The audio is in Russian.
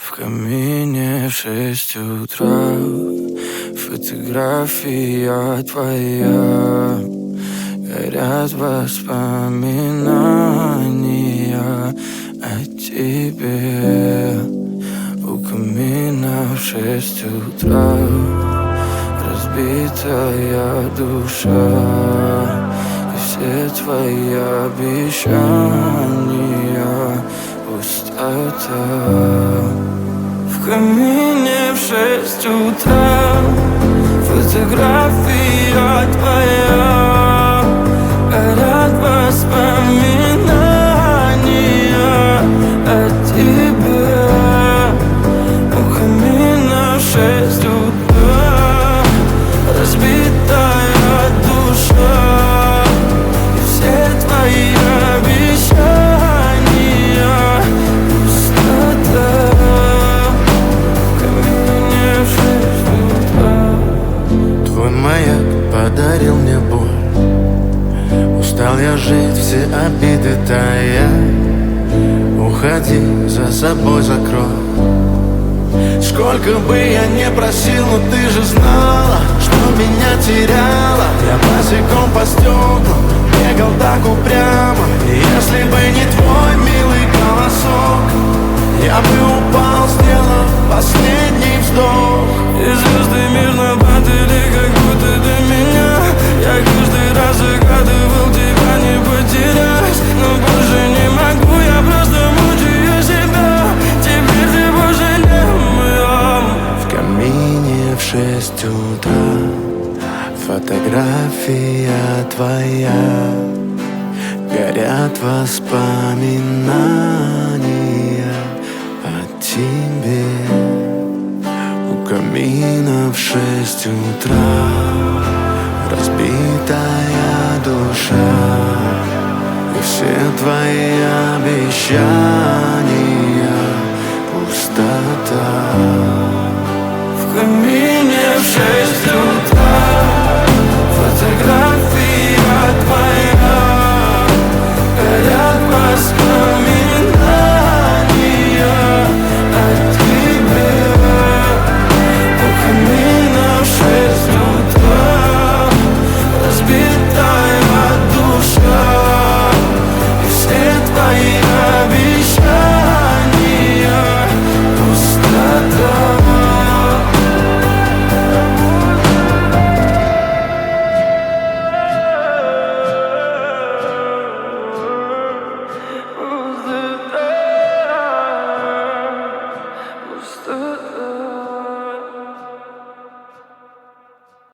В камине в 6 утра фотография твоя. Горят воспоминания о тебе. У камина в 6 утра разбитая душа, и все твои обещания пустота. В камине в 6 утра фотография твоя. Горят воспоминания о тебе. У камина в 6 утра разбитая душа, и все твои обещания пустота. В камине в 6 утра. Твой маяк подарил мне боль. Устал я жить, все обиды тая. Уходи, за собой закрой. Сколько бы я не просил, но ты же знала, что меня теряла. Я босиком по стеклам бегал так упрямо. И если бы не твой милый голосок, я бы упал, сделав последний вздох. И звезды мирно падали, как будто до меня. Я каждый раз загадывал тебя не потерять, но больше не могу, я просто мучаю себя. Теперь ты больше не моя. В камине в 6 утра фотография твоя. Горят воспоминания о тебе. У камина в 6 утра разбитая душа, и все твои обещания пустота. В камине в 6 утра фотография твоя. Горят воспоминания о тебе. У камина в 6 утра разбитая душа, и все твои обещания пустота. Пустота.